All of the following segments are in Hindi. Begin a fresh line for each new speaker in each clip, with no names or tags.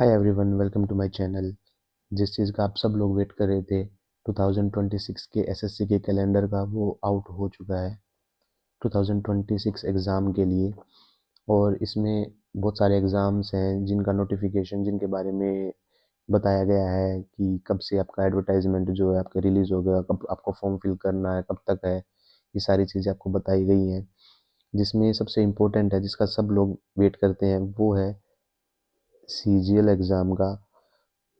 Hi everyone, welcome to my channel. जिस चीज़ का आप सब लोग वेट कर रहे थे 2026 के एसएससी के कैलेंडर का, वो आउट हो चुका है 2026 एग्ज़ाम के लिए। और इसमें बहुत सारे एग्ज़ाम्स हैं जिनका नोटिफिकेशन, जिनके बारे में बताया गया है कि कब से आपका एडवर्टाइजमेंट जो है आपका रिलीज़ हो गया, कब आपको फॉर्म फिल करना है, कब तक है। ये सारी चीज़ें आपको बताई गई हैं। जिसमें सबसे इम्पोर्टेंट है, जिसका सब लोग वेट करते हैं, वो है सीजीएल एग्ज़ाम का,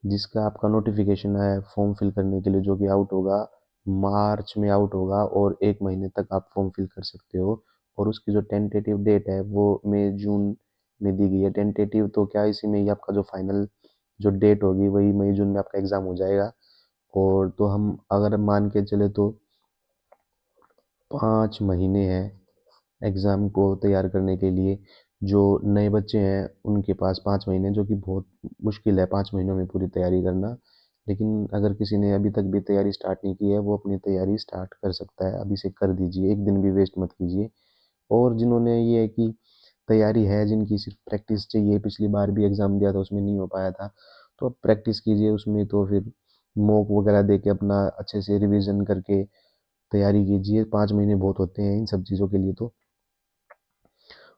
जिसका आपका नोटिफिकेशन है फॉर्म फिल करने के लिए, जो कि आउट होगा मार्च में आउट होगा और 1 महीने तक आप फॉर्म फिल कर सकते हो। और उसकी जो टेंटेटिव डेट है वो मई जून में दी गई है। टेंटेटिव तो क्या, इसी में ही आपका जो फाइनल जो डेट होगी वही मई जून में आपका एग्ज़ाम हो जाएगा। और तो हम अगर मान के चले तो 5 महीने हैं एग्ज़ाम को तैयार करने के लिए। जो नए बच्चे हैं उनके पास 5 महीने, जो कि बहुत मुश्किल है 5 महीनों में पूरी तैयारी करना। लेकिन अगर किसी ने अभी तक भी तैयारी स्टार्ट नहीं की है, वो अपनी तैयारी स्टार्ट कर सकता है। अभी से कर दीजिए, एक दिन भी वेस्ट मत कीजिए। और जिन्होंने ये है कि तैयारी है, जिनकी सिर्फ प्रैक्टिस चाहिए, पिछली बार भी एग्ज़ाम दिया था उसमें नहीं हो पाया था, तो अब प्रैक्टिस कीजिए उसमें। तो फिर मॉक वगैरह दे के अपना अच्छे से रिवीजन करके तैयारी कीजिए। 5 महीने बहुत होते हैं इन सब चीज़ों के लिए। तो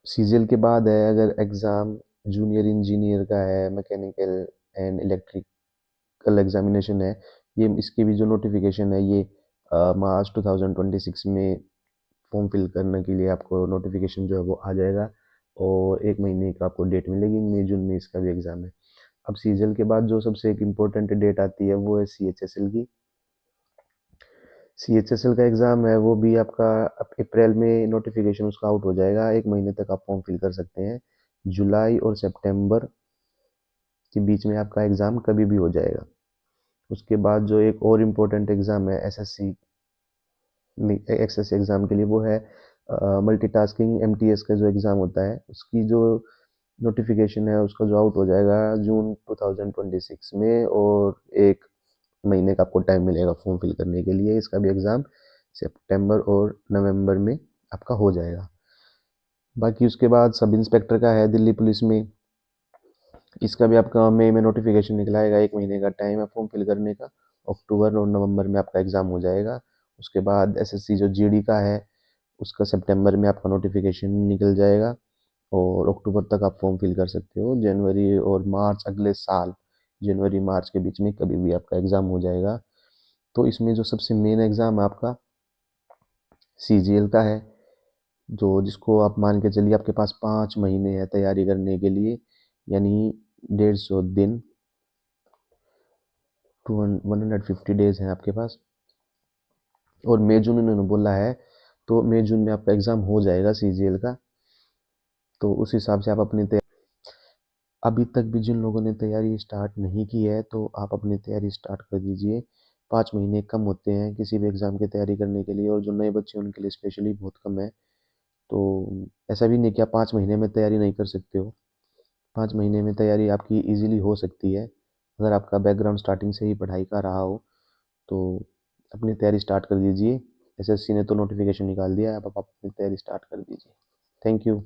सीजीएल के बाद है अगर एग्ज़ाम जूनियर इंजीनियर का है, मैकेनिकल एंड इलेक्ट्रिकल एग्जामिनेशन है। ये इसके भी जो नोटिफिकेशन है ये मार्च 2026 में फॉर्म फिल करने के लिए आपको नोटिफिकेशन जो है वो आ जाएगा। और 1 महीने का आपको डेट मिलेगी, मई जून में इसका भी एग्ज़ाम है। अब सीजीएल के बाद जो सबसे एक इम्पोर्टेंट डेट आती है वो है सीएचएसएल की। सीएचएसएल का एग्ज़ाम है वो भी आपका अप्रैल में नोटिफिकेशन उसका आउट हो जाएगा। 1 महीने तक आप फॉर्म फिल कर सकते हैं। जुलाई और सितंबर के बीच में आपका एग्ज़ाम कभी भी हो जाएगा। उसके बाद जो एक और इम्पोर्टेंट एग्ज़ाम है एसएससी एग्ज़ाम के लिए, वो है मल्टीटास्किंग एमटीएस का जो एग्ज़ाम होता है, उसकी जो नोटिफिकेशन है उसका जो आउट हो जाएगा जून 2026 में। और 1 महीने का आपको टाइम मिलेगा फॉर्म फिल करने के लिए। इसका भी एग्ज़ाम सितंबर और नवंबर में आपका हो जाएगा। बाकी उसके बाद सब इंस्पेक्टर का है दिल्ली पुलिस में। इसका भी आपका मई में नोटिफिकेशन निकला आएगा। 1 महीने का टाइम है फॉर्म फिल करने का। अक्टूबर और नवंबर में आपका एग्ज़ाम हो जाएगा। उसके बाद एसएससी जो जीडी का है उसका सितंबर में आपका नोटिफिकेशन निकल जाएगा और अक्टूबर तक आप फॉर्म फिल कर सकते हो। जनवरी और मार्च अगले साल, जनवरी मार्च के बीच में कभी भी आपका एग्ज़ाम हो जाएगा। तो इसमें जो सबसे मेन एग्ज़ाम है आपका सीजीएल का है, जो जिसको आप मान के चलिए आपके पास 5 महीने हैं तैयारी करने के लिए, यानी 150 दिन, 150 डेज हैं आपके पास। और मई जून उन्होंने बोला है, तो मई जून में आपका एग्ज़ाम हो जाएगा सीजीएल का। तो उस हिसाब से आप अपनी अभी तक भी जिन लोगों ने तैयारी स्टार्ट नहीं की है, तो आप अपनी तैयारी स्टार्ट कर दीजिए। 5 महीने कम होते हैं किसी भी एग्ज़ाम की तैयारी करने के लिए, और जो नए बच्चे हैं उनके लिए स्पेशली बहुत कम है। तो ऐसा भी नहीं कि आप 5 महीने में तैयारी नहीं कर सकते हो। 5 महीने में तैयारी आपकी इजीली हो सकती है अगर आपका बैकग्राउंड स्टार्टिंग से ही पढ़ाई का रहा हो। तो अपनी तैयारी स्टार्ट कर दीजिए। एसएससी ने तो नोटिफिकेशन निकाल दिया है, अब आप अपनी तैयारी स्टार्ट कर दीजिए। Thank you.